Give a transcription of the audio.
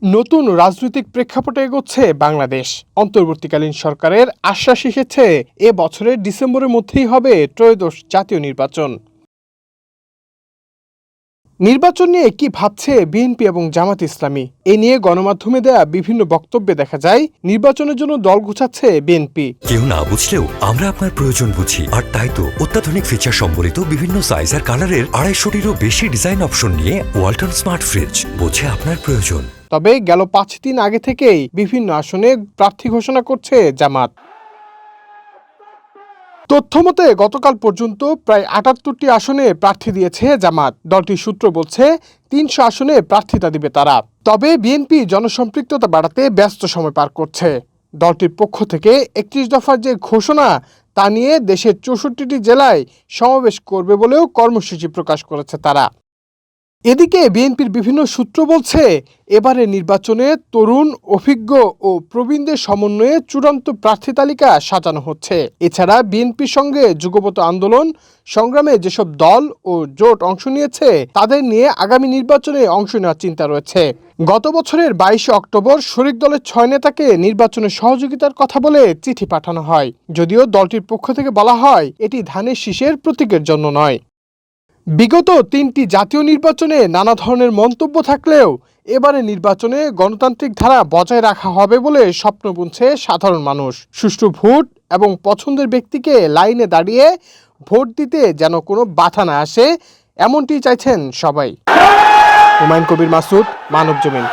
নতুন রাজনৈতিক প্রেক্ষাপটে এগোচ্ছে বাংলাদেশ। অন্তর্বর্তীকালীন সরকারের আশ্বাস এসেছে এ বছরের ডিসেম্বরের মধ্যেই হবে ত্রয়োদশ জাতীয় নির্বাচন। নির্বাচন নিয়ে কি ভাবছে বিএনপি এবং জামাত ইসলামী? এ নিয়ে গণমাধ্যমে দেয়া বিভিন্ন বক্তব্যে দেখা যায় নির্বাচনের জন্য দল গুছাচ্ছে বিএনপি। কেউ না বুঝলেও আমরা আপনার প্রয়োজন বুঝি, আর তাই তো অত্যাধুনিক ফিচার সম্বলিত বিভিন্ন সাইজ আর কালারের 250-টিরও বেশি ডিজাইন অপশন নিয়ে ওয়ালটন স্মার্ট ফ্রিজ বোঝে আপনার প্রয়োজন। তবে গেল 5 দিন আগে থেকেই বিভিন্ন আসনে প্রার্থী ঘোষণা করছে জামাত। তথ্যমতে গতকাল পর্যন্ত প্রায় 78টি আসনে প্রার্থী দিয়েছে জামাত। দলটির সূত্র বলছে 300 আসনে প্রার্থিতা দিবে তারা। তবে বিএনপি জনসম্পৃক্ততা বাড়াতে ব্যস্ত সময় পার করছে। দলটির পক্ষ থেকে 31 দফার যে ঘোষণা তা নিয়ে দেশের 64টি জেলায় সমাবেশ করবে বলেও কর্মসূচি প্রকাশ করেছে তারা। এদিকে বিএনপির বিভিন্ন সূত্র বলছে এবারে নির্বাচনে তরুণ, অভিজ্ঞ ও প্রবীণদের সমন্বয়ে চূড়ান্ত প্রার্থী তালিকা সাজানো হচ্ছে। এছাড়া বিএনপির সঙ্গে যুগপৎ আন্দোলন সংগ্রামে যেসব দল ও জোট অংশ নিয়েছে তাদের নিয়ে আগামী নির্বাচনে অংশ নেওয়ার চিন্তা রয়েছে। গত বছরের 22 অক্টোবর শরিক দলের 6 নেতাকে নির্বাচনে সহযোগিতার কথা বলে চিঠি পাঠানো হয়, যদিও দলটির পক্ষ থেকে বলা হয় এটি ধানের শীষের প্রতীকের জন্য নয়। বিগত 3টি জাতীয় নির্বাচনে নানা ধরনের মন্তব্য থাকলেও এবারে নির্বাচনে গণতান্ত্রিক ধারা বজায় রাখা হবে বলে স্বপ্ন বুনছে সাধারণ মানুষ। সুষ্ঠু ভোট এবং পছন্দের ব্যক্তিকে লাইনে দাঁড়িয়ে ভোট দিতে যেন কোনো বাধা না আসে, এমনটি চাইছেন সবাই। হুমায়ুন কবির মাসুদ, মানবজমিন।